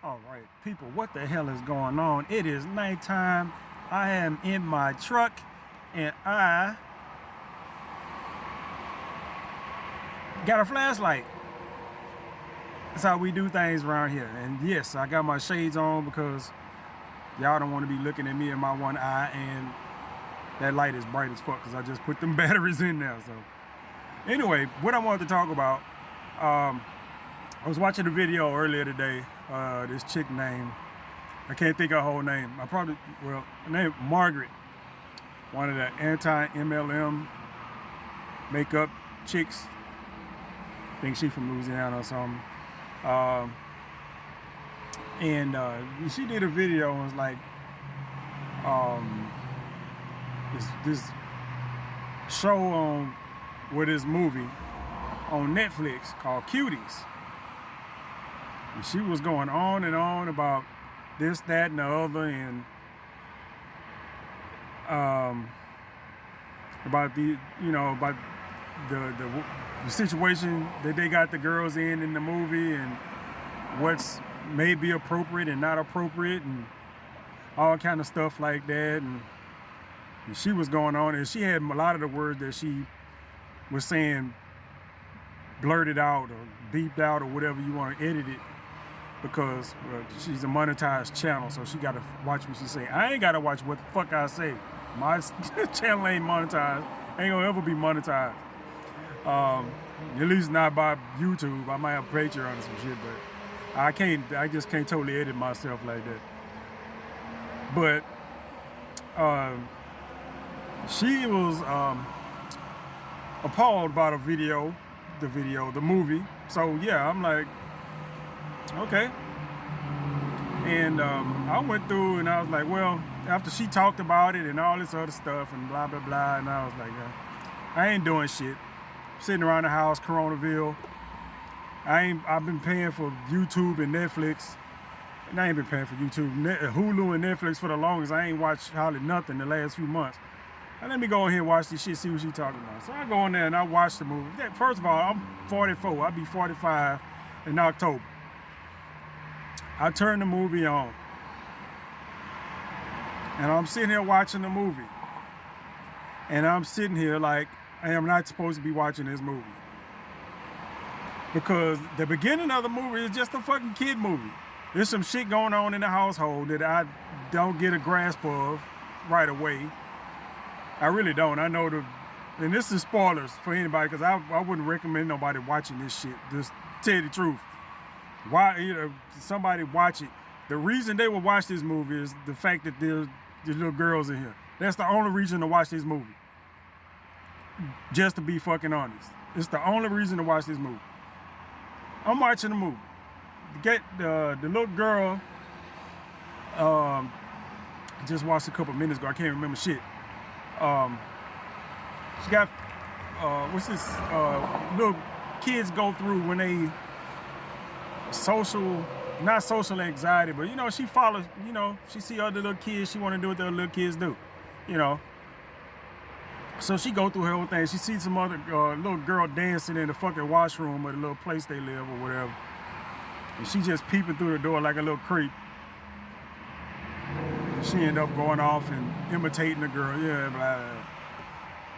All right, people, what the hell is going on? It is nighttime. I am in my truck and I got a flashlight. That's how we do things around here. And yes, I got my shades on because y'all don't want to be looking at me in my one eye, and that light is bright as fuck because I just put them batteries in there. So anyway, what I wanted to talk about, I was watching a video earlier today. This chick named, I can't think of her whole name. Her name Margaret, one of the anti-MLM makeup chicks. I think she's from Louisiana or something. And she did a video and was like, this show on with this movie on Netflix called CUTIES. And she was going on and on about this, that, and the other, and about the situation that they got the girls in the movie, and what's maybe appropriate and not appropriate, and all kind of stuff like that. And she was going on, and she had a lot of the words that she was saying blurted out or beeped out or whatever you want to edit it, because she's a monetized channel, so she got to watch what she say. I ain't got to watch what the fuck I say. My channel ain't monetized. Ain't gonna ever be monetized. At least not by YouTube. I might have Patreon or some shit, but I just can't totally edit myself like that. But she was appalled by the movie. So yeah, I'm like, okay. And I went through and I was like, well, after she talked about it and all this other stuff and blah, blah, blah, and I was like, I ain't doing shit. Sitting around the house, Coronaville. I've been paying for YouTube and Netflix. And I ain't been paying for YouTube, Hulu and Netflix for the longest. I ain't watched hardly nothing the last few months. And let me go in here and watch this shit, see what she talking about. So I go in there and I watch the movie. First of all, I'm 44. I'll be 45 in October. I turn the movie on. And I'm sitting here watching the movie. And I'm sitting here like, I am not supposed to be watching this movie. Because the beginning of the movie is just a fucking kid movie. There's some shit going on in the household that I don't get a grasp of right away. I really don't. I know and this is spoilers for anybody, because I wouldn't recommend nobody watching this shit. Just tell you the truth. Why somebody watch it? The reason they would watch this movie is the fact that there's little girls in here. That's the only reason to watch this movie. Just to be fucking honest. It's the only reason to watch this movie. I'm watching the movie. The little girl just watched a couple minutes ago. I can't remember shit. She got what's this little kids go through when they not social anxiety, but she follows, she see other little kids, she want to do what the other little kids do, so she go through her whole thing. She sees some other little girl dancing in the fucking washroom of the little place they live or whatever, and she just peeping through the door like a little creep. She end up going off and imitating the girl, yeah, blah, blah.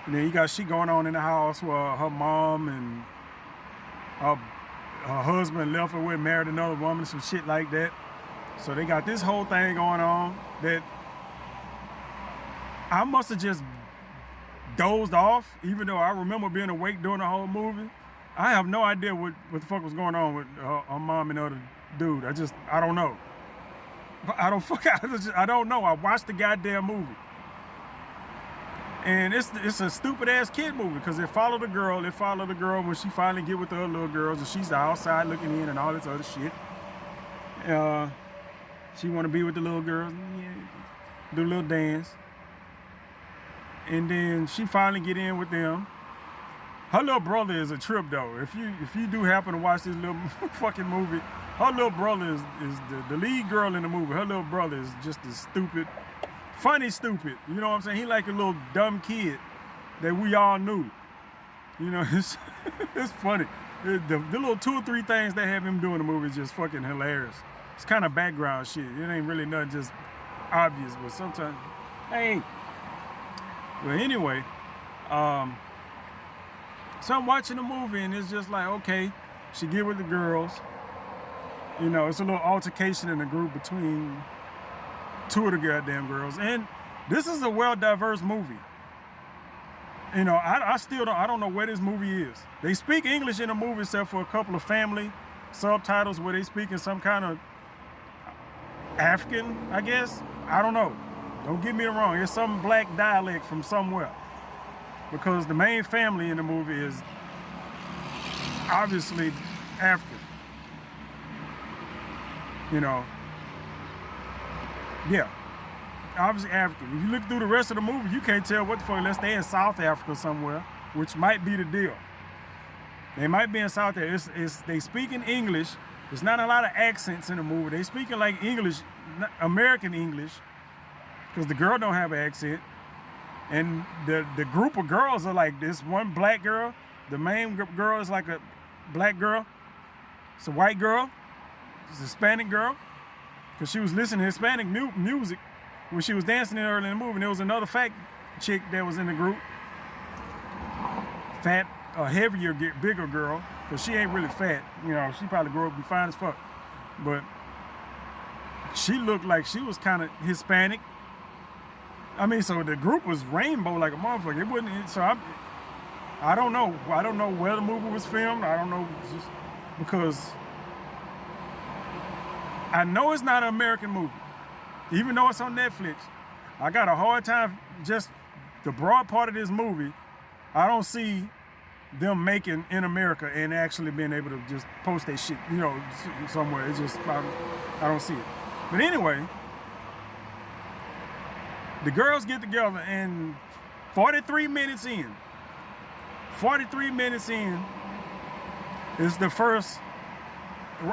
And then you got shit going on in the house where her mom and her husband left her with, married another woman, some shit like that. So they got this whole thing going on that I must have just dozed off, even though I remember being awake during the whole movie. I have no idea what the fuck was going on with her mom and the other dude. I don't know. I don't know. I watched the goddamn movie. And it's a stupid ass kid movie, because they follow the girl when she finally get with the other little girls, and she's outside looking in and all this other shit. She want to be with the little girls, do a little dance. And then she finally get in with them. Her little brother is a trip though. If you do happen to watch this little fucking movie, her little brother is the lead girl in the movie. Her little brother is just as stupid. Funny stupid, you know what I'm saying? He like a little dumb kid that we all knew. It's funny. The little 2 or 3 things they have him do in the movie is just fucking hilarious. it's kind of background shit. It ain't really nothing just obvious, but sometimes, hey. But anyway, so I'm watching the movie and it's just like, okay, she get with the girls. You know, it's a little altercation in the group between two of the goddamn girls. And this is a well-diverse movie. You know, I don't know where this movie is. They speak English in the movie except for a couple of family subtitles where they speak in some kind of African, I guess. I don't know. Don't get me wrong. It's some black dialect from somewhere. Because the main family in the movie is obviously African. You know, yeah, obviously African. If you look through the rest of the movie, you can't tell what the fuck, unless they in South Africa somewhere, which might be the deal. They might be in South Africa. They speak in English. There's not a lot of accents in the movie. They speaking like English, American English, because the girl don't have an accent. And the group of girls are like this one black girl. The main girl is like a black girl. It's a white girl. It's a Hispanic girl. Because she was listening to Hispanic music when she was dancing early in the movie. And there was another fat chick that was in the group. Fat, heavier, bigger girl. Because she ain't really fat. You know, she probably grew up and be fine as fuck. But she looked like she was kind of Hispanic. I mean, so the group was rainbow like a motherfucker. It wasn't, so I don't know. I don't know where the movie was filmed. I don't know, just because I know it's not an American movie. Even though it's on Netflix, I got a hard time, just the broad part of this movie, I don't see them making in America and actually being able to just post that shit, you know, somewhere. It's just, I don't see it. But anyway, the girls get together and 43 minutes in is the first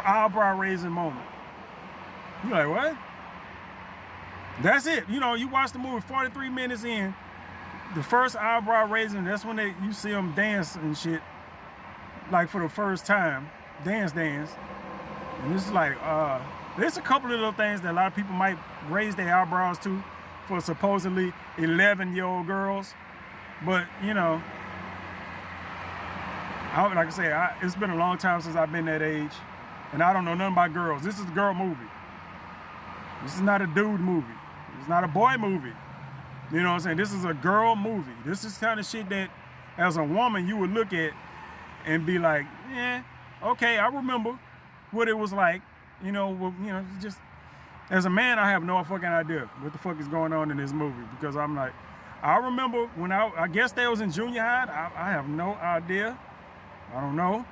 eyebrow raising moment. You're like, what? That's it. You know, you watch the movie 43 minutes in, the first eyebrow raising, that's when you see them dance and shit, like for the first time, dance. And it's like, there's a couple of little things that a lot of people might raise their eyebrows to for supposedly 11-year-old girls. But, you know, like I say, it's been a long time since I've been that age, and I don't know nothing about girls. This is a girl movie. This is not a dude movie. It's not a boy movie. You know what I'm saying? This is a girl movie. This is kind of shit that, as a woman, you would look at and be like, yeah, okay, I remember what it was like. You know, just as a man, I have no fucking idea what the fuck is going on in this movie, because I'm like, I remember when I guess that was in junior high. I have no idea. I don't know.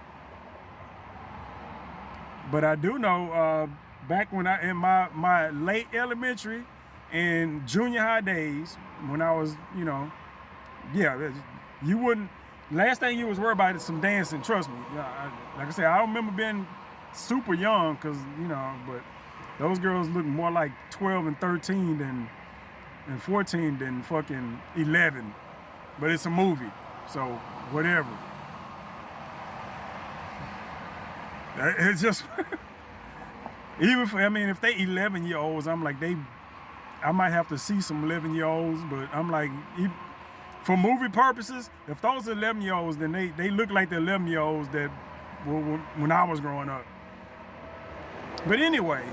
But I do know back when in my late elementary and junior high days, when I was, you know, yeah, you wouldn't, last thing you was worried about is some dancing, trust me. Like I said, I don't remember being super young, because, you know, but those girls look more like 12 and 13 and 14 than fucking 11. But it's a movie, so whatever. It's just, even for, I mean, if they 11-year-olds, I'm like, I might have to see some 11-year-olds, but I'm like, for movie purposes, if those are 11-year-olds, then they look like the 11-year-olds that were when I was growing up. But anyway,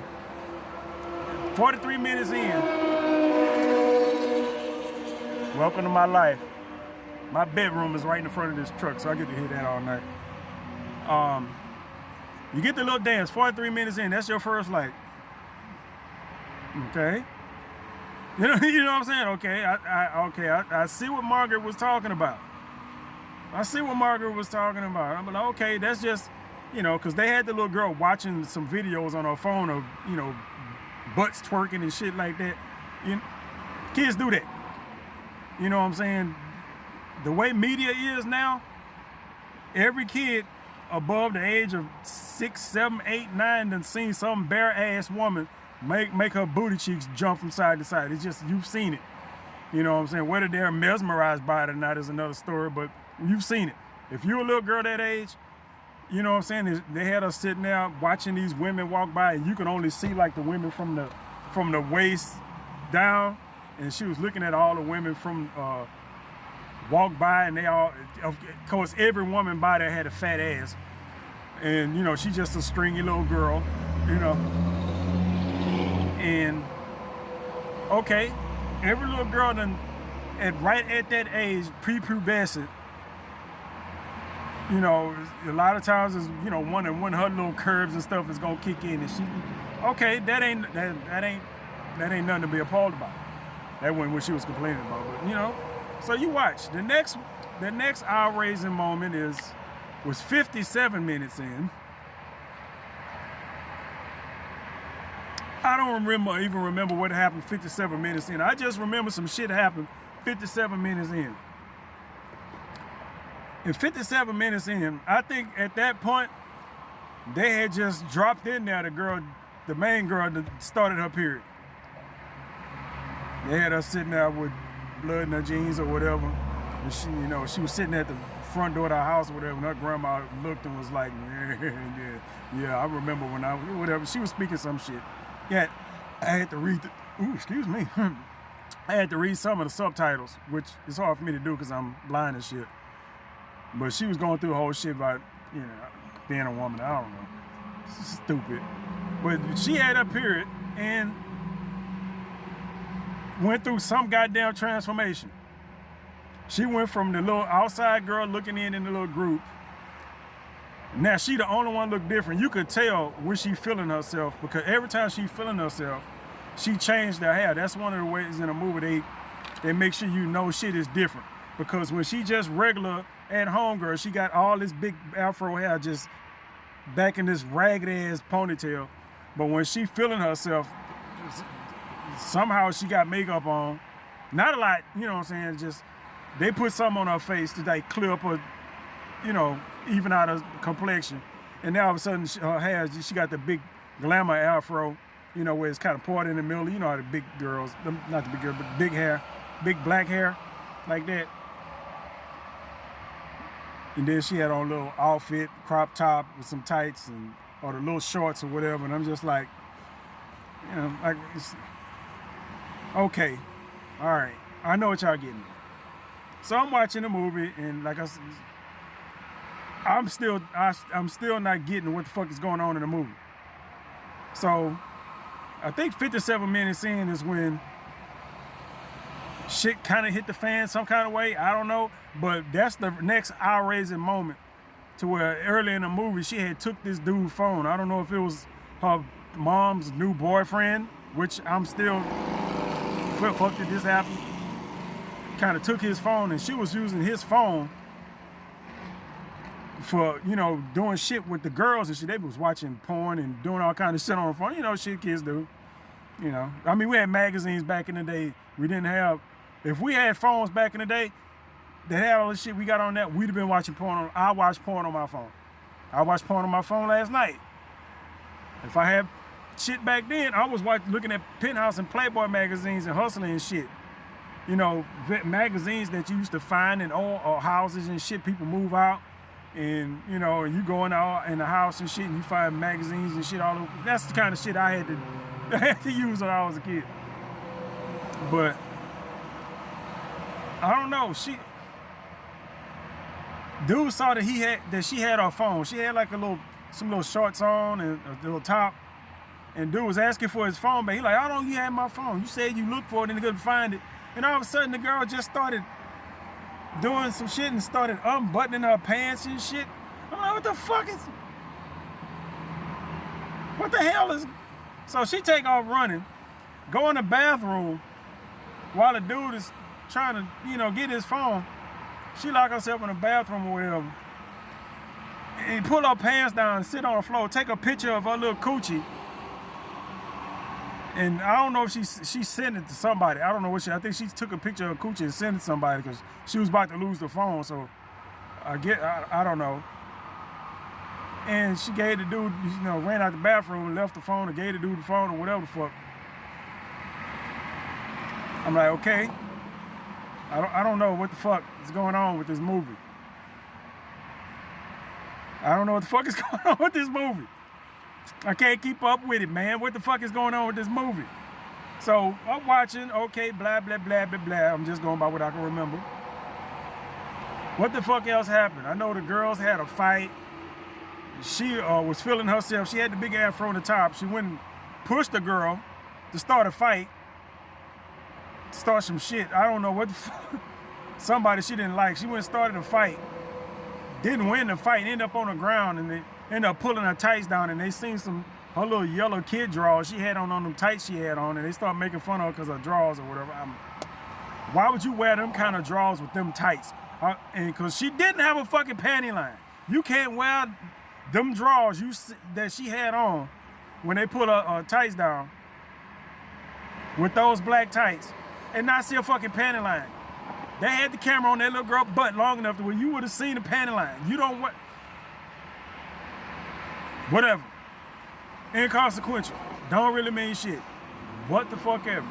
43 minutes in, welcome to my life. My bedroom is right in the front of this truck, so I get to hear that all night. You get the little dance, 43 minutes in, that's your first like, okay. You know what I'm saying? Okay, I see what Margaret was talking about. I'm like, okay, that's just, you know, because they had the little girl watching some videos on her phone of, you know, butts twerking and shit like that. Kids do that. You know what I'm saying? The way media is now, every kid above the age of 6, 7, 8, 9 done seen some bare ass woman make her booty cheeks jump from side to side. It's just, you've seen it. You know what I'm saying? Whether they're mesmerized by it or not is another story, but you've seen it. If you're a little girl that age, you know what I'm saying? They had us sitting there watching these women walk by, and you can only see like the women from the waist down, and she was looking at all the women from walk by, and they all, of course, every woman by there had a fat ass, and you know, she's just a stringy little girl, you know, and okay, every little girl done right at that age, prepubescent. You know, a lot of times is, you know, one of her little curves and stuff is gonna kick in, and she, okay, that ain't nothing to be appalled about. That wasn't what she was complaining about, but you know. So you watch the next eye-raising moment was 57 minutes in. I don't even remember what happened 57 minutes in. I just remember some shit happened 57 minutes in. And 57 minutes in, I think at that point, they had just dropped in there the main girl that started her period. They had her sitting there with blood in her jeans or whatever. And she, you know, she was sitting at the front door of the house or whatever, and her grandma looked and was like, yeah, I remember when whatever. She was speaking some shit. Yeah, I had to read excuse me. I had to read some of the subtitles, which is hard for me to do because I'm blind and shit. But she was going through the whole shit about, you know, being a woman. I don't know. It's stupid. But she had her period and went through some goddamn transformation. She went from the little outside girl looking in the little group. Now she the only one look different. You could tell when she feeling herself, because every time she feeling herself, she changed her hair. That's one of the ways in a movie they make sure you know shit is different. Because when she just regular at home girl, she got all this big afro hair just back in this ragged ass ponytail. But when she feeling herself, somehow she got makeup on. Not a lot, you know what I'm saying, just they put something on her face to like clear up her, you know, even out her complexion. And now all of a sudden her hair, she got the big glamour afro, you know, where it's kind of parted in the middle. You know how the big girls, not the big girl, but big hair, big black hair, like that. And then she had on a little outfit, crop top with some tights or the little shorts or whatever. And I'm just like, you know, like, it's, okay, all right, I know what y'all getting at. So I'm watching the movie, and like I said, I'm still not getting what the fuck is going on in the movie. So I think 57 minutes in is when shit kind of hit the fan some kind of way. I don't know, but that's the next eye-raising moment, to where early in the movie she had took this dude's phone. I don't know if it was her mom's new boyfriend, which I'm still, fuck did this happen? Kind of took his phone, and she was using his phone for, you know, doing shit with the girls and shit. They was watching porn and doing all kind of shit on the phone. You know, shit kids do. You know, I mean, we had magazines back in the day. We didn't have, if we had phones back in the day that had all the shit we got on that, we'd have been watching porn. I watched porn on my phone. I watched porn on my phone last night. If I had shit back then, I was looking at Penthouse and Playboy magazines and hustling and shit. You know, magazines that you used to find in old houses and shit. People move out, and you know, you go in the house and shit, and you find magazines and shit all over. That's the kind of shit I had to use when I was a kid. But I don't know. Dude saw that she had her phone. She had like some little shorts on and a little top. And dude was asking for his phone, but he like, how long you had my phone? You said you looked for it and you couldn't find it. And all of a sudden the girl just started doing some shit and started unbuttoning her pants and shit. I'm like, what the fuck is, what the hell is, so she take off running, go in the bathroom while the dude is trying to, you know, get his phone. She lock herself in the bathroom or whatever, and pull her pants down and sit on the floor, take a picture of her little coochie. And I don't know if she sent it to somebody. I don't know what I think she took a picture of her coochie and sent it to somebody because she was about to lose the phone. So I don't know. And she gave the dude, you know, ran out the bathroom and left the phone and gave the dude the phone or whatever the fuck. I'm like, okay. I don't know what the fuck is going on with this movie. I don't know what the fuck is going on with this movie. I can't keep up with it, man. What the fuck is going on with this movie? So I'm watching, okay, blah, blah, blah, blah, blah. I'm just going by what I can remember. What the fuck else happened? I know the girls had a fight. She was feeling herself. She had the big afro on the top. She went and pushed the girl to start a fight. Start some shit. I don't know what the fuck. Somebody she didn't like. She went and started a fight. Didn't win the fight. Ended up on the ground and they ended up pulling her tights down and they seen her little yellow kid drawers she had on them tights she had on and they started making fun of her because of drawers or whatever. Why would you wear them kind of drawers with them tights? And because she didn't have a fucking panty line. You can't wear them drawers that she had on when they put her tights down with those black tights and not see a fucking panty line. They had the camera on that little girl butt long enough to where you would have seen the panty line. You don't what? Whatever. Inconsequential. Don't really mean shit. What the fuck ever.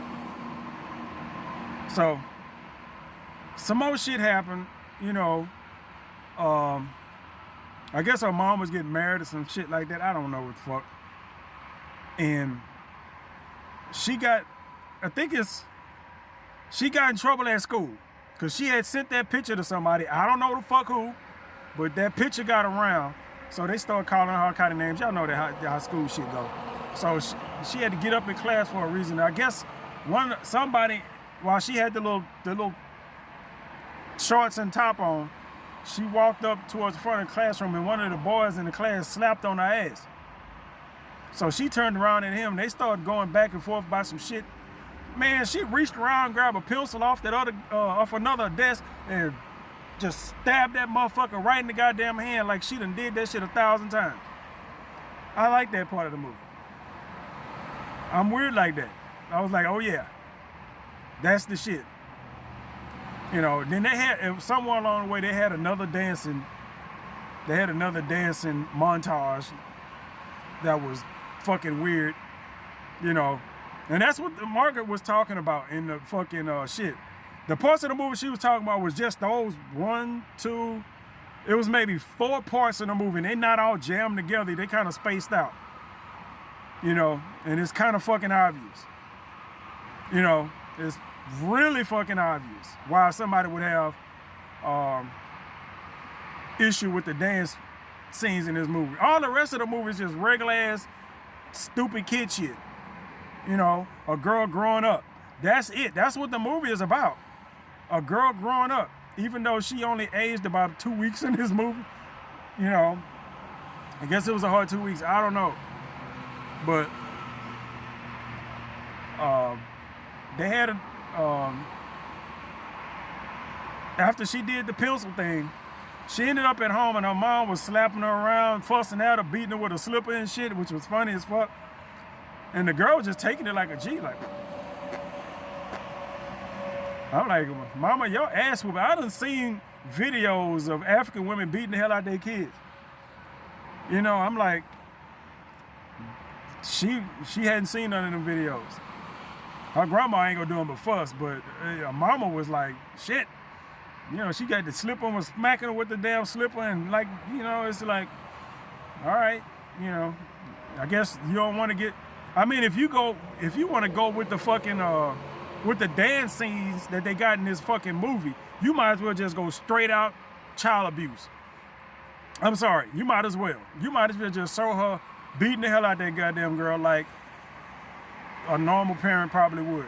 So, some more shit happened, you know. I guess her mom was getting married or some shit like that. I don't know what the fuck. And she got in trouble at school. Because she had sent that picture to somebody. I don't know the fuck who. But that picture got around. So they started calling her all kind of names. Y'all know that how school shit go. So she had to get up in class for a reason. I guess somebody, while she had the little shorts and top on, she walked up towards the front of the classroom and one of the boys in the class slapped on her ass. So she turned around at him. They started going back and forth about some shit. Man, she reached around, grabbed a pencil off another desk and just stabbed that motherfucker right in the goddamn hand like she done did that shit 1,000 times. I like that part of the movie. I'm weird like that. I was like, oh yeah, that's the shit. You know, then they had, somewhere along the way, they had another dancing montage that was fucking weird, you know. And that's what Margaret was talking about in the fucking shit. The parts of the movie she was talking about was just those 1, 2, it was maybe 4 parts of the movie. And they not all jammed together. They kind of spaced out. You know, and it's kind of fucking obvious. You know, it's really fucking obvious why somebody would have issue with the dance scenes in this movie. All the rest of the movie is just regular ass, stupid kid shit. You know, a girl growing up. That's it. That's what the movie is about. A girl growing up. Even though she only aged about 2 weeks in this movie. You know, I guess it was a hard 2 weeks. I don't know. But they had after she did the pencil thing, she ended up at home and her mom was slapping her around, fussing at her, beating her with a slipper and shit, which was funny as fuck. And the girl was just taking it like a G, like. I'm like, mama, your ass whooping. I done seen videos of African women beating the hell out of their kids. You know, I'm like, she hadn't seen none of them videos. Her grandma ain't gonna do them but fuss, but her mama was like, shit. You know, she got the slipper and was smacking her with the damn slipper and like, you know, it's like, all right, you know, I guess you don't want to get, I mean, if you want to go with the fucking, with the dance scenes that they got in this fucking movie, you might as well just go straight out child abuse. I'm sorry, you might as well. You might as well just show her beating the hell out of that goddamn girl like a normal parent probably would.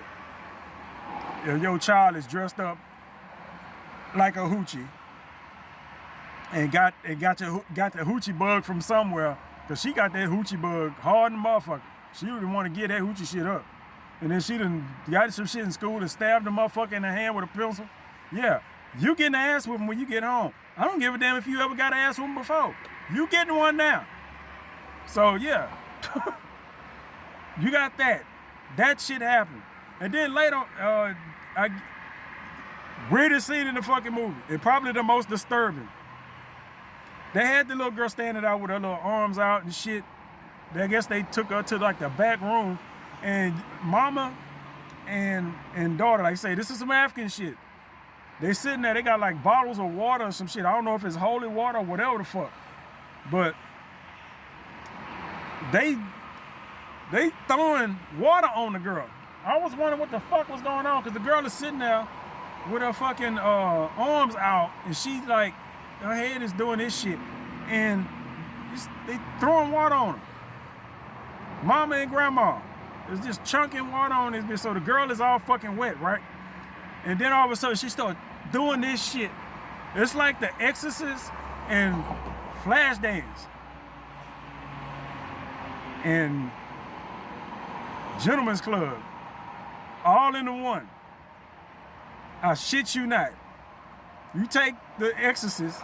If your child is dressed up like a hoochie and got the hoochie bug from somewhere, because she got that hoochie bug hard in the motherfucker. She didn't want to get that hoochie shit up. And then she done got some shit in school and stabbed the motherfucker in the hand with a pencil. Yeah, you getting the ass whooping when you get home. I don't give a damn if you ever got an ass whooping before. You getting one now. So yeah, you got that. That shit happened. And then later, weirdest scene in the fucking movie, and probably the most disturbing. They had the little girl standing out with her little arms out and shit. I guess they took her to like the back room, and mama and daughter, like say, this is some African shit. They sitting there, they got like bottles of water or some shit. I don't know if it's holy water or whatever the fuck. But they throwing water on the girl. I was wondering what the fuck was going on, because the girl is sitting there with her fucking arms out, and she like, her head is doing this shit, and they throwing water on her. Mama and grandma is just chunking water on this bitch, so the girl is all fucking wet, right? And then all of a sudden she started doing this shit. It's like The Exorcist and Flashdance and Gentleman's Club, all into one. I shit you not. You take The Exorcist,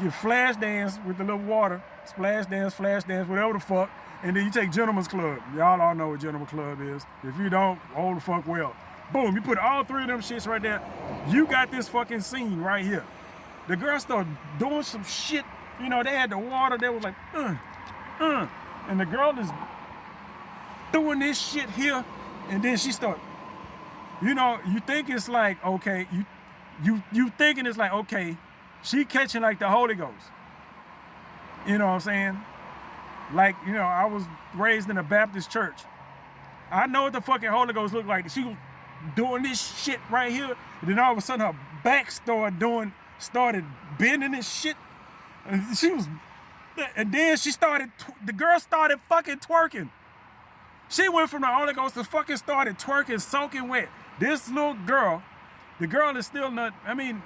you Flashdance with the little water, splash dance, whatever the fuck, and then you take Gentleman's Club. Y'all all know what Gentleman's Club is. If you don't, oh the fuck well. Boom, you put all three of them shits right there. You got this fucking scene right here. The girl started doing some shit. You know, they had the water, they was like, and the girl is doing this shit here, and then she started, you know, you think it's like, okay, you thinking it's like, okay, she catching like the Holy Ghost. You know what I'm saying? Like, you know, I was raised in a Baptist church. I know what the fucking Holy Ghost looked like. She was doing this shit right here, and then all of a sudden her back started bending this shit, and she was, and then she started, the girl started fucking twerking. She went from the Holy Ghost to fucking started twerking, soaking wet. This little girl, the girl is still not, I mean,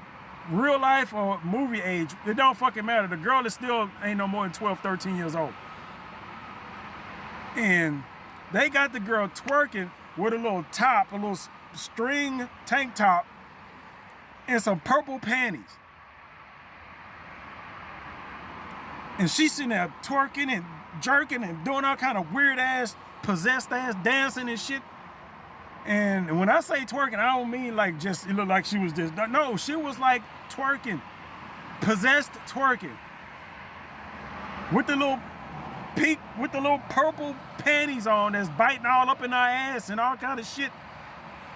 real life or movie age, it don't fucking matter. The girl is still ain't no more than 12, 13 years old. And they got the girl twerking with a little top, a little string tank top, and some purple panties. And she's sitting there twerking and jerking and doing all kind of weird ass, possessed ass dancing and shit. And when I say twerking, I don't mean like just, it looked like she was just, no, she was like twerking, possessed twerking. With the little purple panties on that's biting all up in her ass and all kind of shit.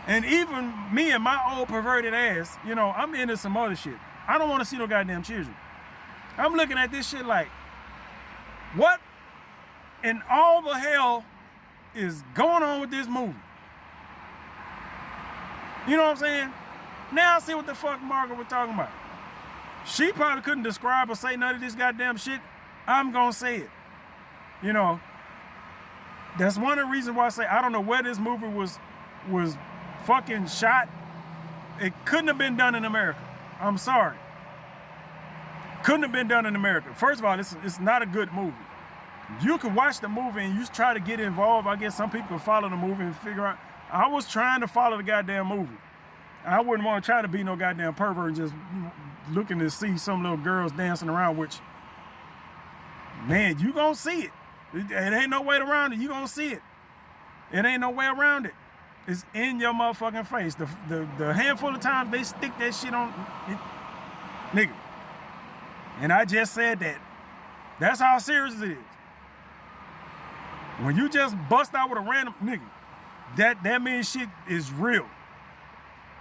And even me and my old perverted ass, you know, I'm into some other shit. I don't want to see no goddamn children. I'm looking at this shit like, what in all the hell is going on with this movie? You know what I'm saying? Now I see what the fuck Margaret was talking about. She probably couldn't describe or say none of this goddamn shit. I'm gonna say it. You know, that's one of the reasons why I say I don't know where this movie was fucking shot. It couldn't have been done in America. I'm sorry. Couldn't have been done in America. First of all, it's not a good movie. You can watch the movie and you try to get involved. I guess some people can follow the movie and figure out. I was trying to follow the goddamn movie. I wouldn't want to try to be no goddamn pervert and just looking to see some little girls dancing around, which, man, you gonna see it. It ain't no way around it. You gonna see it. It ain't no way around it. It's in your motherfucking face. The handful of times they stick that shit on it, nigga. And I just said that. That's how serious it is. When you just bust out with a random nigga, that means shit is real.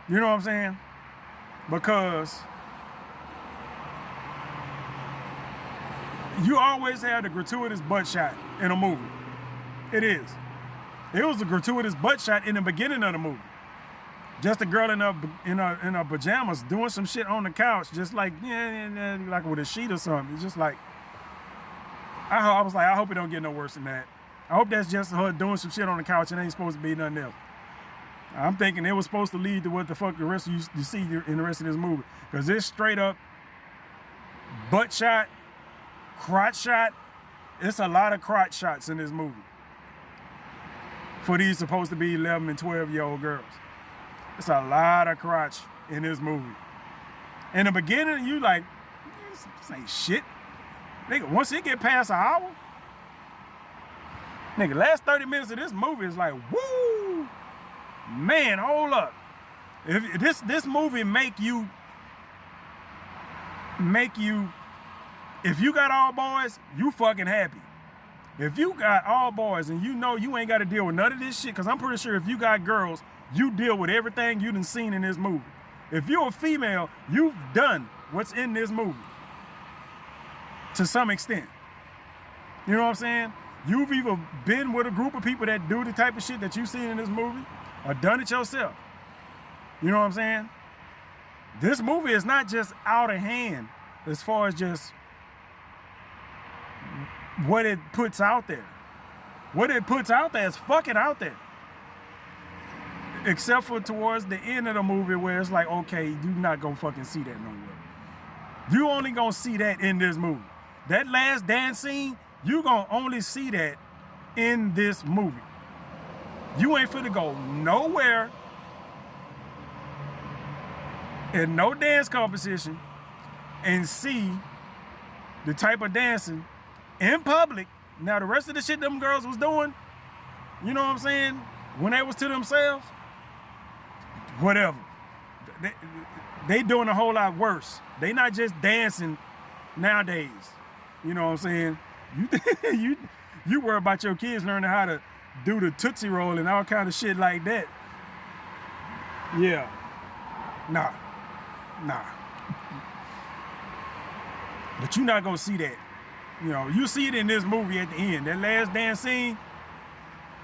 You know what I'm saying? Because you always have the gratuitous butt shot in a movie. It is. It was a gratuitous butt shot in the beginning of the movie. Just a girl in her pajamas doing some shit on the couch, just like, like with a sheet or something. It's just like, I was like, I hope it don't get no worse than that. I hope that's just her doing some shit on the couch and ain't supposed to be nothing else. I'm thinking it was supposed to lead to what the fuck the rest of you see in the rest of this movie. Because it's straight up butt shot, crotch shot. It's a lot of crotch shots in this movie. For these supposed to be 11 and 12-year-old girls. It's a lot of crotch in this movie. In the beginning, you like, this ain't shit. Nigga, once it get past an hour, nigga, last 30 minutes of this movie is like, woo! Man, hold up. If this movie make you, if you got all boys, you fucking happy. If you got all boys and you know you ain't got to deal with none of this shit, because I'm pretty sure if you got girls, you deal with everything you done seen in this movie. If you're a female, you've done what's in this movie. to some extent. You know what I'm saying? You've either been with a group of people that do the type of shit that you've seen in this movie or done it yourself. You know what I'm saying? This movie is not just out of hand as far as just what it puts out there. What it puts out there is fucking out there. Except for towards the end of the movie where it's like, okay, you're not gonna fucking see that nowhere. You only gonna see that in this movie. That last dance scene, you gonna only see that in this movie. You ain't finna go nowhere in no dance competition and see the type of dancing in public. Now the rest of the shit them girls was doing, you know what I'm saying? When they was to themselves, whatever. They doing a whole lot worse. They not just dancing nowadays. You know what I'm saying? You worry about your kids learning how to do the Tootsie Roll and all kind of shit like that. Yeah. Nah. But you're not gonna see that. You know, you see it in this movie at the end. That last dance scene,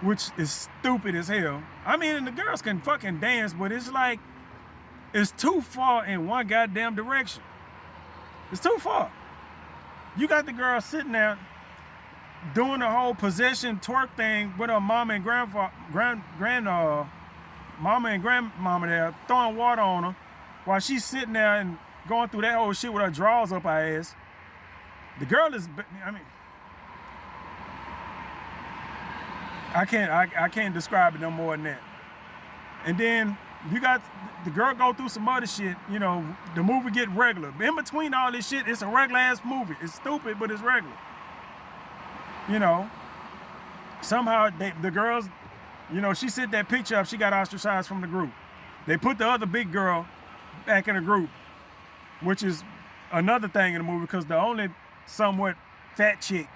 which is stupid as hell. I mean, and the girls can fucking dance, but it's like, it's too far in one goddamn direction. It's too far. You got the girl sitting there doing the whole possession twerk thing with her mama and mama and grandmama there, throwing water on her while she's sitting there and going through that whole shit with her drawers up her ass. The girl is, I mean, I can't describe it no more than that. And then you got the girl go through some other shit, you know, the movie get regular. In between all this shit, it's a regular ass movie. It's stupid, but it's regular. You know, somehow the girls, you know, she set that picture up, she got ostracized from the group. They put the other big girl back in the group, which is another thing in the movie, because the only somewhat fat chick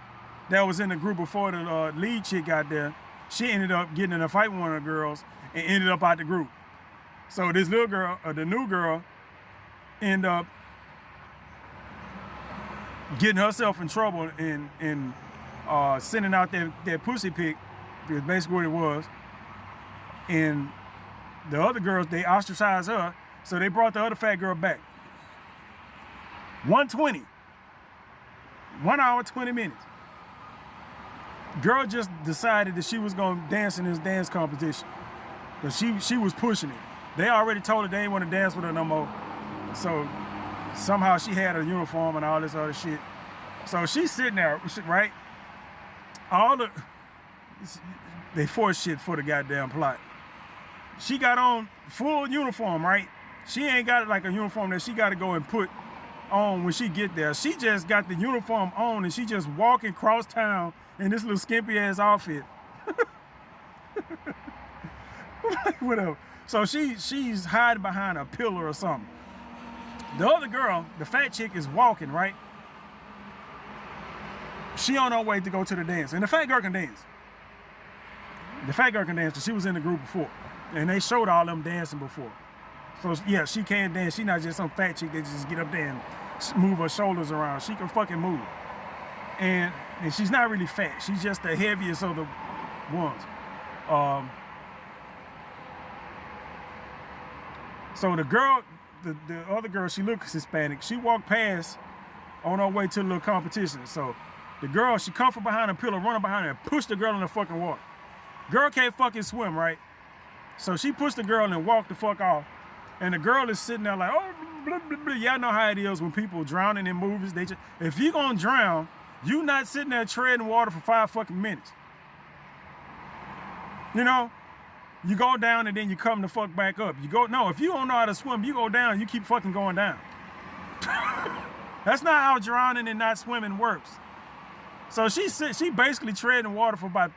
that was in the group before the lead chick got there, she ended up getting in a fight with one of the girls and ended up out the group. So this little girl, the new girl, ended up getting herself in trouble and sending out that pussy pic, is basically what it was. And the other girls, they ostracized her, so they brought the other fat girl back. 1:20. 1 hour, 20 minutes. Girl just decided that she was gonna dance in this dance competition. But she was pushing it. They already told her they didn't want to dance with her no more. So somehow she had a uniform and all this other shit. So she's sitting there, right? They forced shit for the goddamn plot. She got on full uniform, right? She ain't got like a uniform that she got to go and put on when she get there. She just got the uniform on and she just walking across town in this little skimpy ass outfit. Whatever. So she's hiding behind a pillar or something. The other girl, the fat chick, is walking, right? She on her way to go to the dance. And the fat girl can dance. The fat girl can dance because she was in the group before. And they showed all them dancing before. So yeah, she can dance. She not just some fat chick that just get up there and move her shoulders around. She can fucking move. And she's not really fat. She's just the heaviest of the ones. So the girl, the other girl, she looks Hispanic. She walked past on her way to the little competition. So the girl, she come from behind a pillar, running behind her, and pushed the girl in the fucking water. Girl can't fucking swim, right? So she pushed the girl and walked the fuck off. And the girl is sitting there like, oh, blah, blah, blah. Y'all know how it is when people drowning in movies. If you gonna drown, you not sitting there treading water for 5 fucking minutes. You know? You go down and then you come the fuck back up. No, if you don't know how to swim, you go down, you keep fucking going down. That's not how drowning and not swimming works. So she basically treading water for about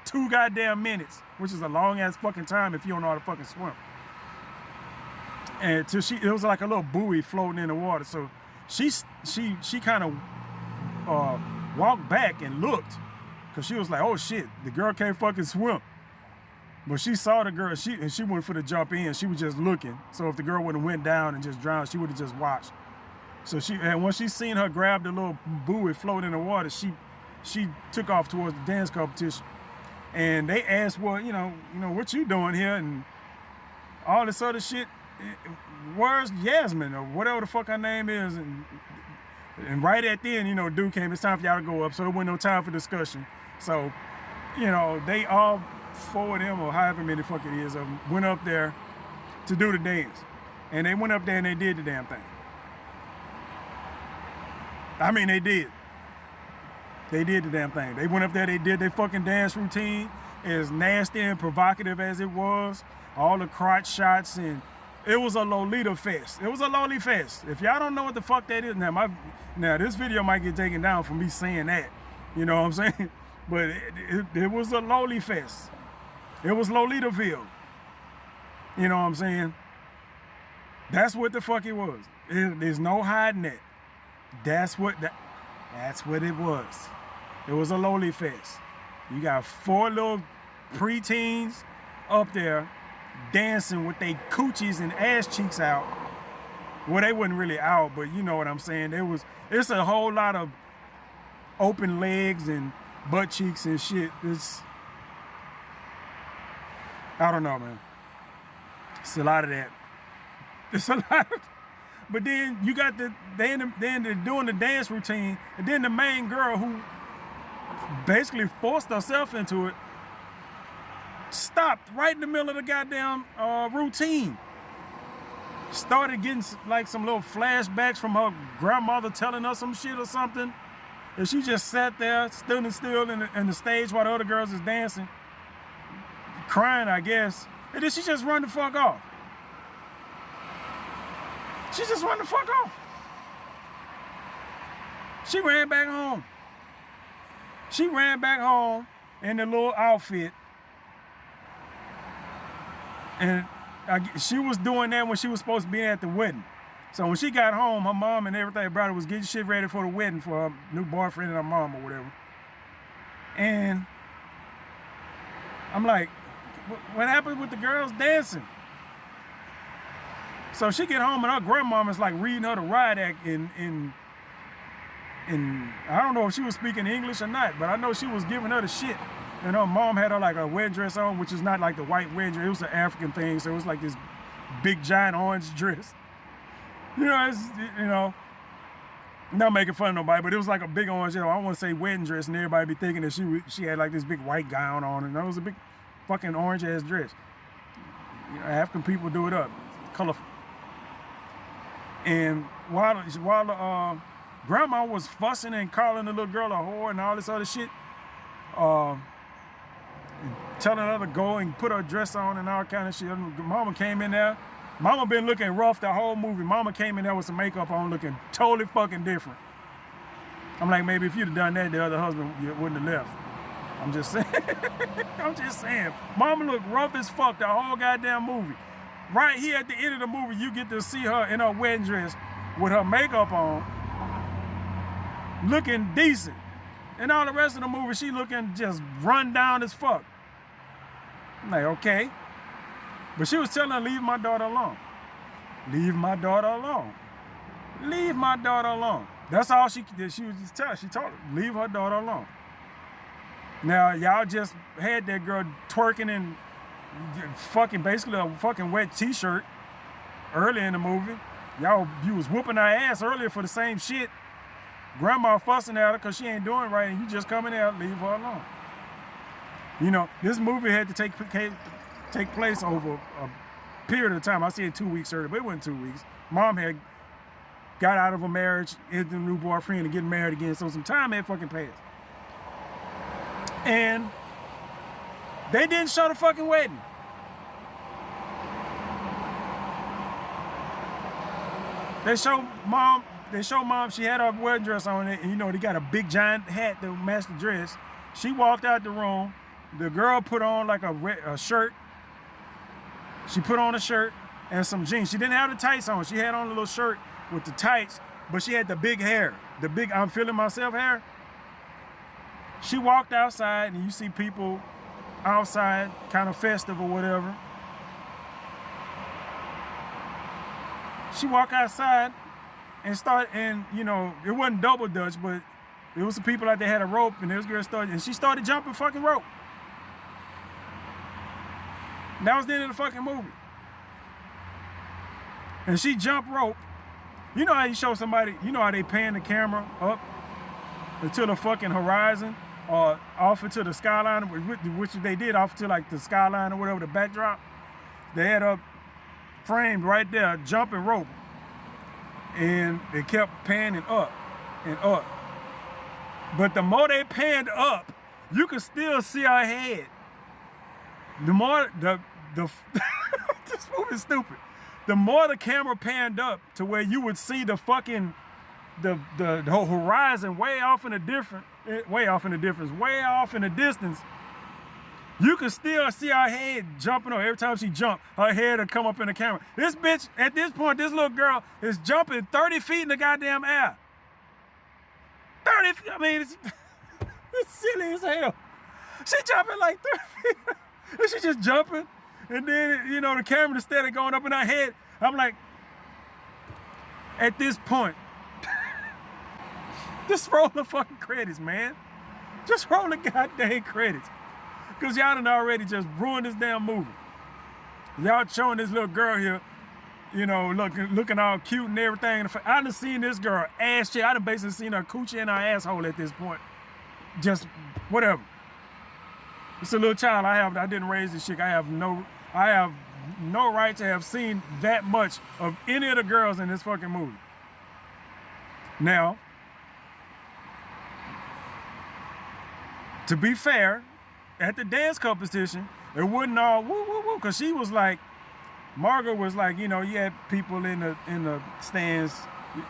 2 goddamn minutes, which is a long ass fucking time if you don't know how to fucking swim. And it was like a little buoy floating in the water. So she kind of walked back and looked, because she was like, oh shit, the girl can't fucking swim. But she saw the girl, and she went for the jump in. She was just looking. So if the girl would have went down and just drowned, she would have just watched. So and when she seen her grab the little buoy floating in the water, she took off towards the dance competition. And they asked, well, you know, what you doing here and all this other shit. Where's Yasmin or whatever the fuck her name is? And right at the end, you know, dude came, it's time for y'all to go up. So there wasn't no time for discussion. So, you know, they all 4 of them or however many fuck it is of them went up there to do the dance. And they went up there and they did the damn thing. I mean, they did. They did the damn thing. They went up there, they did their fucking dance routine, as nasty and provocative as it was. All the crotch shots, and it was a Lolita fest. It was a Loli fest. If y'all don't know what the fuck that is, now this video might get taken down for me saying that. You know what I'm saying? But it was a Loli fest. It was Lolitaville. You know what I'm saying? That's what the fuck it was. There's no hiding it. That's what it was. It was a Loli fest. You got 4 little preteens up there dancing with their coochies and ass cheeks out. Well, they wasn't really out, but you know what I'm saying. It's a whole lot of open legs and butt cheeks and shit. I don't know, man. It's a lot of that. It's a lot of, but then you got then they're doing the dance routine, and then the main girl who basically forced herself into it stopped right in the middle of the goddamn routine. Started getting like some little flashbacks from her grandmother telling her some shit or something. And she just sat there, stood still in the stage while the other girls is dancing, crying, I guess. And then she just run the fuck off. She just run the fuck off. She ran back home. She ran back home in the little outfit. And she was doing that when she was supposed to be at the wedding. So when she got home, her mom and everything brother was getting shit ready for the wedding for her new boyfriend and her mom or whatever. And I'm like, what happened with the girls dancing? So she get home and her grandmama's like reading her the riot act in I don't know if she was speaking English or not, but I know she was giving her the shit. And her mom had her like a wedding dress on, which is not like the white wedding dress. It was an African thing, so it was like this big giant orange dress. You know, not making fun of nobody, but it was like a big orange, I don't want to say wedding dress, and everybody be thinking that she had like this big white gown on, and that was a big fucking orange ass dress. You know, African people do it up, colorful. And while the grandma was fussing and calling the little girl a whore and all this other shit, telling her to go and put her dress on and all kind of shit. Mama came in there. Mama been looking rough the whole movie. Mama came in there with some makeup on looking totally fucking different. I'm like, maybe if you'd have done that, the other husband wouldn't have left. I'm just saying. I'm just saying. Mama looked rough as fuck the whole goddamn movie. Right here at the end of the movie, you get to see her in her wedding dress with her makeup on, looking decent. And all the rest of the movie, she looking just run down as fuck. I'm like, okay. But she was telling her, leave my daughter alone. Leave my daughter alone. Leave my daughter alone. That's all she was just telling. She told her, leave her daughter alone. Now, y'all just had that girl twerking in fucking, basically a fucking wet t-shirt early in the movie. You was whooping her ass earlier for the same shit. Grandma fussing at her because she ain't doing right, and you just coming out, leave her alone. You know, this movie had to take place over a period of time. I said 2 weeks earlier, but it wasn't 2 weeks. Mom had got out of a marriage, into a new boyfriend, and getting married again, so some time had fucking passed. And they didn't show the fucking wedding. They show mom, she had her wedding dress on it, and you know, they got a big giant hat that matched the dress. She walked out the room. The girl put on like a shirt. She put on a shirt and some jeans. She didn't have the tights on. She had on a little shirt with the tights, but she had the big hair. The big, I'm feeling myself hair. She walked outside, and you see people outside, kind of festive or whatever. She walked outside, and start, and you know, it wasn't double dutch, but it was some people out there had a rope, and this girl started, and she started jumping fucking rope. And that was the end of the fucking movie. And she jumped rope. You know how you show somebody, you know how they pan the camera up into the fucking horizon, or off into the skyline, which they did off to like the skyline or whatever, the backdrop. They had up framed right there, jumping rope. And they kept panning up and up. But the more they panned up, you could still see her head. The more this movie's stupid. The more the camera panned up to where you would see the fucking the whole horizon way off in the distance, you could still see her head jumping up. Every time she jumped, her head would come up in the camera. This bitch, at this point, this little girl is jumping 30 feet in the goddamn air. 30 feet, I mean, it's silly as hell. She jumping like 30 feet, and she just jumping. And then, you know, the camera instead of going up in her head, I'm like, at this point, just roll the fucking credits, man. Just roll the goddamn credits. Because y'all done already just ruined this damn movie. Y'all showing this little girl here, you know, looking all cute and everything. I done seen this girl ass shit. I done basically seen her coochie and her asshole at this point. Just whatever. It's a little child. I didn't raise this chick. I have no right to have seen that much of any of the girls in this fucking movie. Now, to be fair, at the dance competition, it wasn't all woo woo woo, because she was like, Margaret was like, you know, you had people in the stands.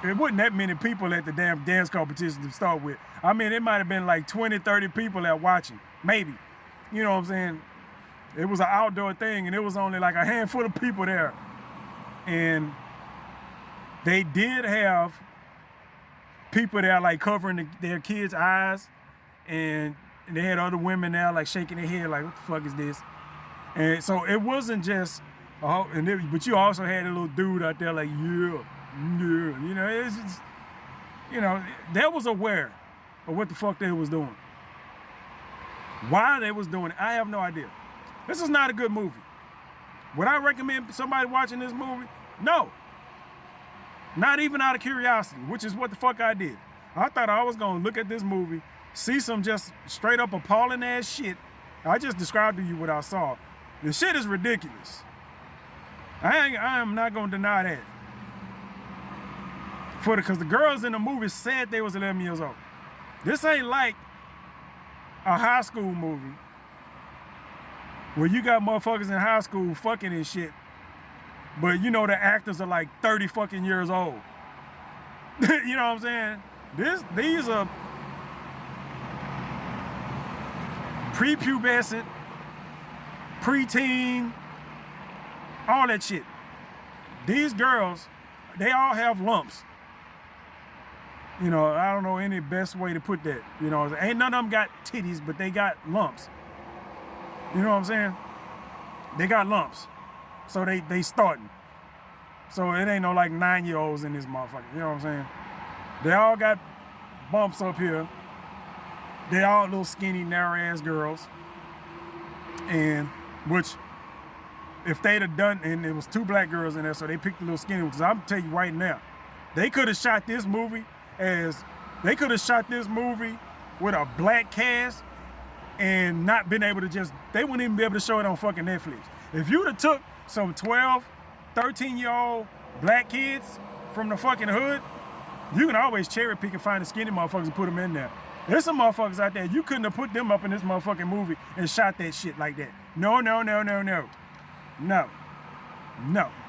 It wasn't that many people at the damn dance competition to start with. I mean, it might have been like 20, 30 people that watching, maybe. You know what I'm saying? It was an outdoor thing, and it was only like a handful of people there. And they did have people there like covering their kids' eyes, and they had other women there like shaking their head like, what the fuck is this? And so it wasn't just, but you also had a little dude out there like, yeah. You know, it's just, you know, they was aware of what the fuck they was doing. Why they was doing it, I have no idea. This is not a good movie. Would I recommend somebody watching this movie? No. Not even out of curiosity, which is what the fuck I did. I thought I was gonna look at this movie, see some just straight up appalling ass shit. I just described to you what I saw. The shit is ridiculous. I am not gonna deny that. Because the girls in the movie said they was 11 years old. This ain't like a high school movie where you got motherfuckers in high school fucking and shit, but you know the actors are like 30 fucking years old. You know what I'm saying? These are prepubescent, preteen, all that shit. These girls, they all have lumps. You know, I don't know any best way to put that. You know, ain't none of them got titties, but they got lumps. You know what I'm saying? They got lumps. So they starting. So it ain't no like 9-year-olds in this motherfucker. You know what I'm saying? They all got bumps up here. They all little skinny, narrow ass girls. And which, if they'd have done, and it was 2 black girls in there, so they picked the little skinny ones. Because I'm gonna tell you right now, they could have shot this movie with a black cast and not been able to they wouldn't even be able to show it on fucking Netflix. If you'd have took some 12, 13-year-old black kids from the fucking hood, you can always cherry pick and find the skinny motherfuckers and put them in there. There's some motherfuckers out there, you couldn't have put them up in this motherfucking movie and shot that shit like that. No.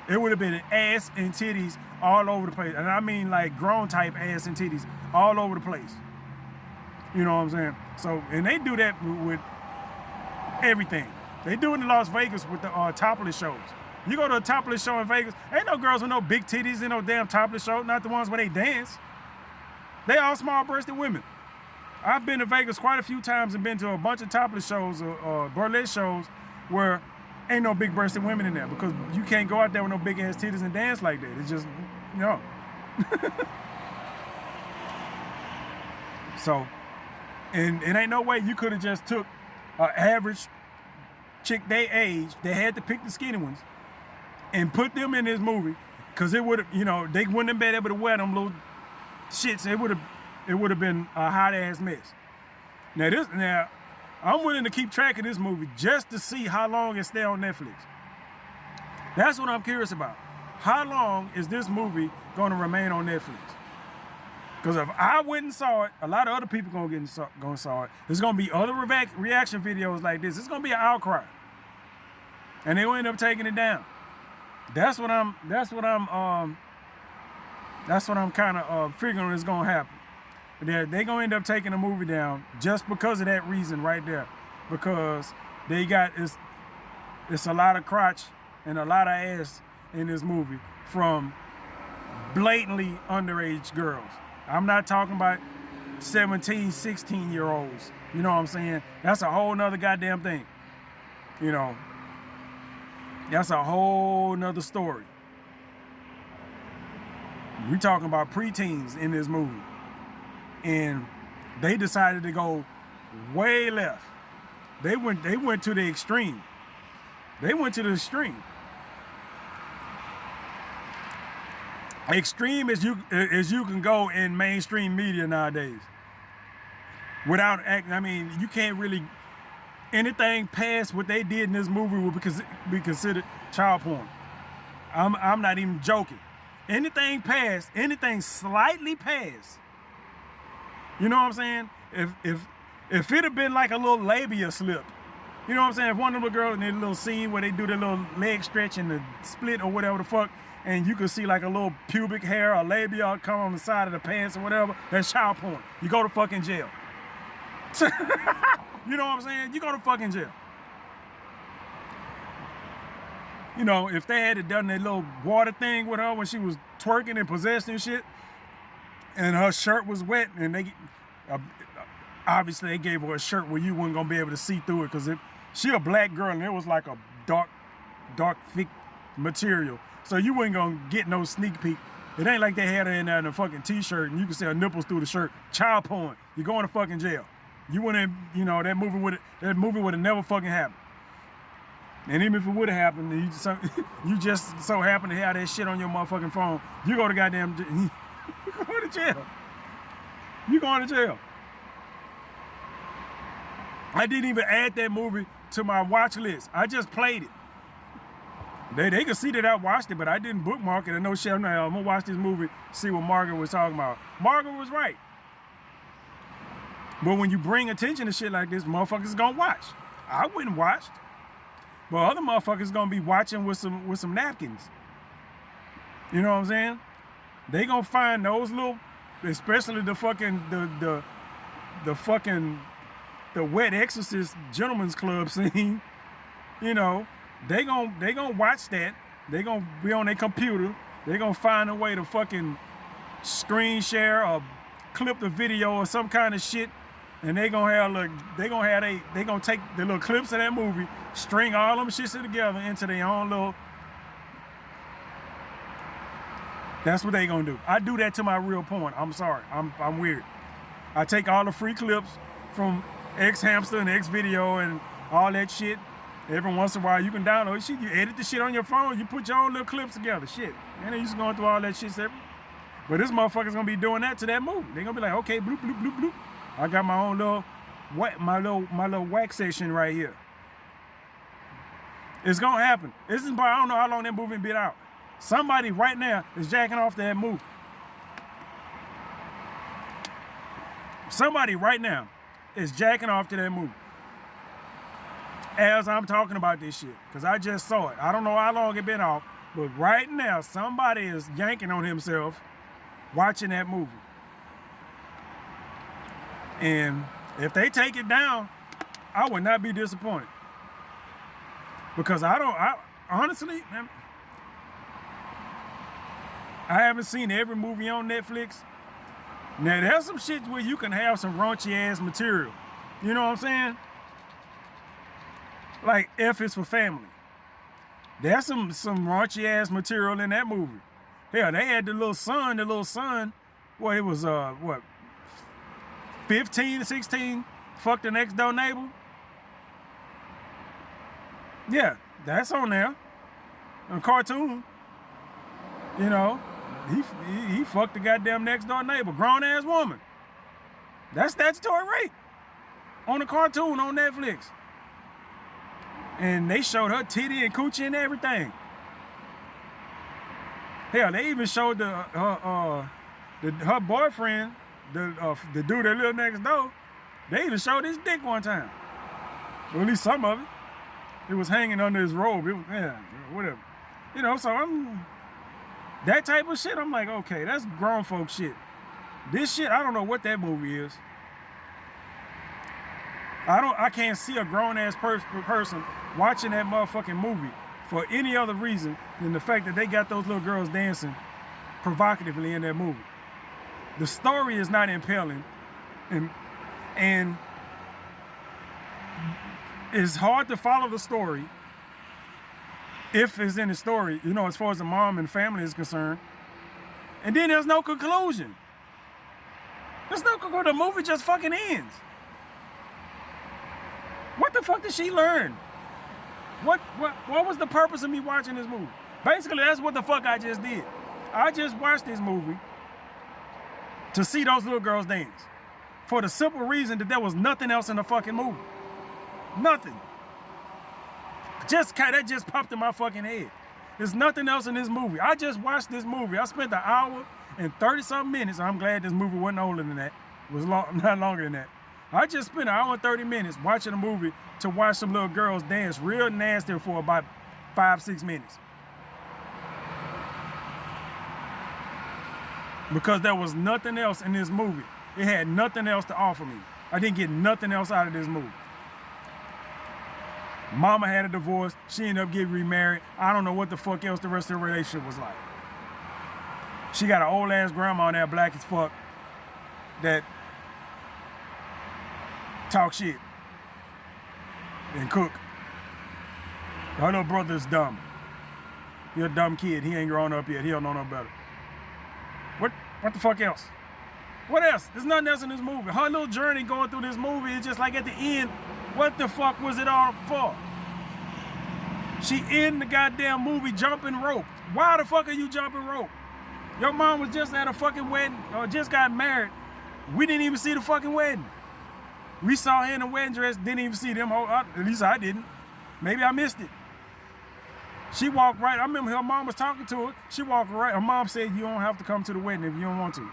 It would have been ass and titties all over the place. And I mean like grown type ass and titties all over the place. You know what I'm saying? So, and they do that with everything. They do it in Las Vegas with the topless shows. You go to a topless show in Vegas, ain't no girls with no big titties in no damn topless show, not the ones where they dance. They all small-breasted women. I've been to Vegas quite a few times and been to a bunch of topless shows or burlesque shows where ain't no big breasted women in there, because you can't go out there with no big ass titties and dance like that. It's just, you know. So, and it ain't no way you could have just took an average chick their age. They had to pick the skinny ones and put them in this movie, because it would have, you know, they wouldn't have been able to wear them little shits. It would have been a hot ass mess. Now I'm willing to keep track of this movie just to see how long it stay on Netflix. That's what I'm curious about. How long is this movie going to remain on Netflix? Because if I went and saw it, a lot of other people gonna saw it. There's gonna be other reaction videos like this. It's gonna be an outcry, and they will end up taking it down. That's what I'm kind of figuring is gonna happen. They're gonna end up taking the movie down just because of that reason right there, because they got it's a lot of crotch and a lot of ass in this movie from blatantly underage girls. I'm not talking about 17, 16-year-olds. You know what I'm saying? That's a whole nother goddamn thing. You know, that's a whole nother story. We talking about preteens in this movie. And they decided to go way left. They went to the extreme. They went to the extreme. Extreme as you can go in mainstream media nowadays. Without acting, I mean, you can't really, anything past what they did in this movie would be considered child porn. I'm not even joking. Anything past, anything slightly past, you know what I'm saying? If it had been like a little labia slip, you know what I'm saying? If one of the girls in their little scene where they do their little leg stretch and the split or whatever the fuck, and you can see like a little pubic hair or labia come on the side of the pants or whatever, that's child porn. You go to fucking jail. You know what I'm saying? You go to fucking jail. You know, if they had done that little water thing with her when she was twerking and possessed and shit, and her shirt was wet, and they obviously they gave her a shirt where you weren't gonna be able to see through it, because she a black girl and it was like a dark thick material, so you wasn't gonna get no sneak peek. It ain't like they had her in there in a fucking t-shirt and you can see her nipples through the shirt. Child porn. You're going to fucking jail. You wouldn't, you know, that movie would have never fucking happened. And even if it would have happened, you just so happen to have that shit on your motherfucking phone, you go to goddamn, you go to jail. You going to jail. I didn't even add that movie to my watch list. I just played it. They could see that I watched it, but I didn't bookmark it. And no shit, I'm gonna watch this movie, see what Margaret was talking about. Margaret was right. But when you bring attention to shit like this, motherfuckers gonna watch. I wouldn't watch. But other motherfuckers gonna be watching with some napkins. You know what I'm saying? They gonna find those little, especially the fucking the wet exorcist gentleman's club scene. You know, they gonna watch that. They gonna be on their computer. They gonna find a way to fucking screen share or clip the video or some kind of shit. And they gonna take the little clips of that movie, string all them shits together into their own little. That's what they gonna do. I do that to my real porn. I'm sorry. I'm weird. I take all the free clips from X Hamster and X Video and all that shit. Every once in a while you can download shit. You edit the shit on your phone. You put your own little clips together. Shit. And they used to going through all that shit separate. But this motherfucker's gonna be doing that to that movie. They gonna be like, okay, bloop bloop bloop bloop. I got my own little wax section right here. It's gonna happen. I don't know how long that movie been out. Somebody right now is jacking off to that movie. Somebody right now is jacking off to that movie. As I'm talking about this shit, because I just saw it. I don't know how long it been off, but right now somebody is yanking on himself watching that movie. And if they take it down, I would not be disappointed. Because honestly, man, I haven't seen every movie on Netflix. Now, there's some shit where you can have some raunchy ass material. You know what I'm saying? Like F is for Family. There's some raunchy ass material in that movie. Hell, they had the little son, well, it was, what, 15 to 16, fucked the next door neighbor. Yeah, that's on there. A cartoon. You know, he fucked the goddamn next door neighbor, grown ass woman. That's statutory rape on a cartoon on Netflix. And they showed her titty and coochie and everything. Hell, they even showed her boyfriend, the dude that lived next door. They even showed his dick one time, or at least some of it. It was hanging under his robe. It was, yeah, whatever. You know, so that type of shit. I'm like, okay, that's grown folk shit. This shit, I don't know what that movie is. I can't see a grown ass person watching that motherfucking movie for any other reason than the fact that they got those little girls dancing provocatively in that movie. The story is not impelling, and it's hard to follow the story if it's in the story, you know, as far as the mom and family is concerned. And then there's no conclusion. There's no conclusion. The movie just fucking ends. What the fuck did she learn? What was the purpose of me watching this movie? Basically, that's what the fuck I just did. I just watched this movie to see those little girls dance. For the simple reason that there was nothing else in the fucking movie. Nothing. That just popped in my fucking head. There's nothing else in this movie. I just watched this movie. I spent an hour and 30-something minutes. I'm glad this movie wasn't older than that. It was not longer than that. I just spent an hour and 30 minutes watching a movie to watch some little girls dance real nasty for about 5-6 minutes. Because there was nothing else in this movie. It had nothing else to offer me. I didn't get nothing else out of this movie. Mama had a divorce. She ended up getting remarried. I don't know what the fuck else the rest of the relationship was like. She got an old ass grandma on there, black as fuck, that talk shit and cook. Her little brother's dumb. You're a dumb kid. He ain't grown up yet. He don't know no better. What the fuck else? What else? There's nothing else in this movie. Her little journey going through this movie is just like at the end, what the fuck was it all for? She in the goddamn movie jumping rope. Why the fuck are you jumping rope? Your mom was just at a fucking wedding or just got married. We didn't even see the fucking wedding. We saw her in a wedding dress, didn't even see them. At least I didn't. Maybe I missed it. She walked right. I remember her mom was talking to her. She walked right. Her mom said, you don't have to come to the wedding if you don't want to.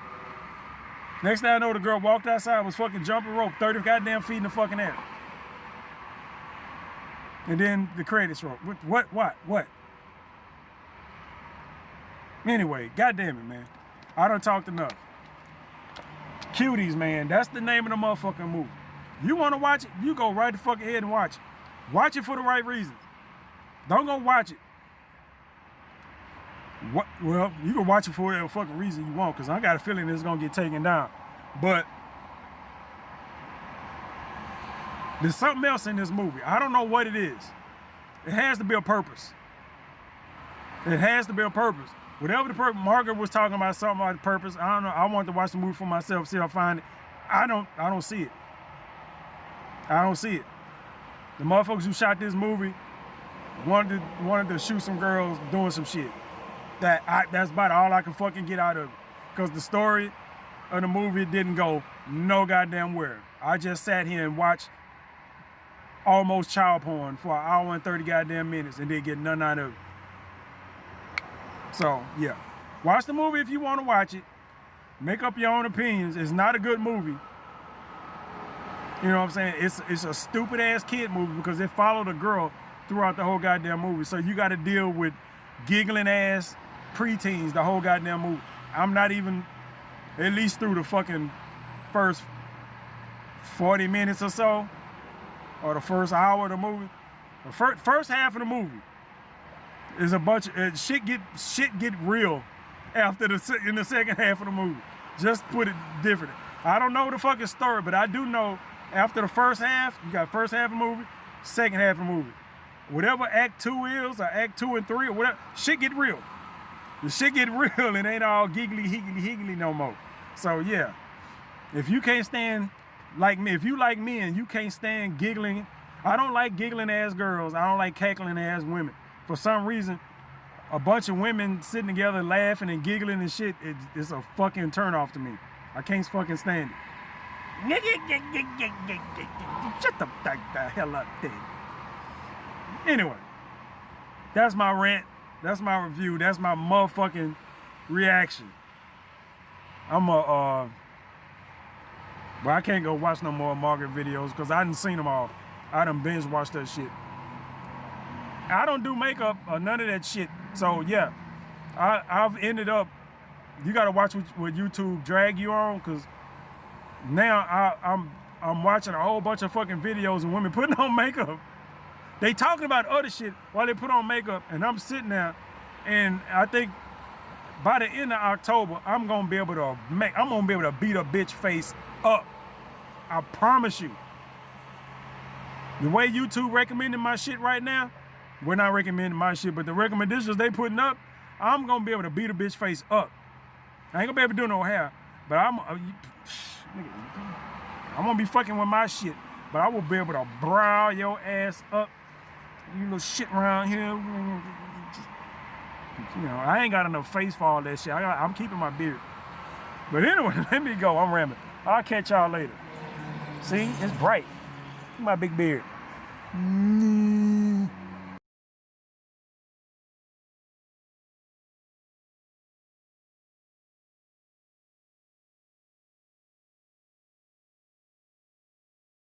Next thing I know, the girl walked outside, was fucking jumping rope, 30 goddamn feet in the fucking air. And then the credits roll. What? Anyway, goddamn it, man. I done talked enough. Cuties, man. That's the name of the motherfucking movie. You want to watch it? You go right the fuck ahead and watch it. Watch it for the right reasons. Don't go watch it. Well, you can watch it for whatever fucking reason you want, because I got a feeling it's going to get taken down. But there's something else in this movie. I don't know what it is. It has to be a purpose. It has to be a purpose. Whatever the purpose, Margaret was talking about something about the purpose. I don't know. I wanted to watch the movie for myself, see if I find it. I don't see it. I don't see it. The motherfuckers who shot this movie wanted to shoot some girls doing some shit. That's about all I can fucking get out of it. Because the story of the movie didn't go no goddamn where. I just sat here and watched almost child porn for an hour and 30 goddamn minutes and didn't get nothing out of it. So, yeah. Watch the movie if you want to watch it. Make up your own opinions. It's not a good movie. You know what I'm saying? It's a stupid ass kid movie because it followed a girl throughout the whole goddamn movie. So you got to deal with giggling ass preteens the whole goddamn movie. I'm not even at least through the fucking first 40 minutes or so, or the first hour of the movie. The first half of the movie is a bunch of shit get real in the second half of the movie. Just put it differently. I don't know the fucking story, but I do know after the first half, you got first half of the movie, second half of the movie. Whatever Act 2 is, or Act 2 and 3, or whatever, shit get real. The shit get real and ain't all giggly, higgly, higgly no more. So yeah, if you can't stand like me, if you like me and you can't stand giggling, I don't like giggling ass girls. I don't like cackling ass women. For some reason, a bunch of women sitting together laughing and giggling and shit, it's a fucking turnoff to me. I can't fucking stand it. Shut the hell up, thing. Anyway, that's my rant. That's my review. That's my motherfucking reaction. But I can't go watch no more Margaret videos because I done seen them all. I done binge watched that shit. I don't do makeup or none of that shit. So yeah, I've ended up, you gotta watch what YouTube drag you on, because now I'm watching a whole bunch of fucking videos of women putting on makeup. They talking about other shit while they put on makeup, and I'm sitting there, and I think by the end of October, I'm gonna be able to beat a bitch face up. I promise you. The way YouTube recommending my shit right now, we're not recommending my shit, but the recommendations they putting up, I'm gonna be able to beat a bitch face up. I ain't gonna be able to do no hair, but I'm gonna be fucking with my shit, but I will be able to brow your ass up. You little shit around here. You know, I ain't got enough face for all that shit. I'm keeping my beard. But anyway, let me go. I'm rambling. I'll catch y'all later. See, it's bright. My big beard.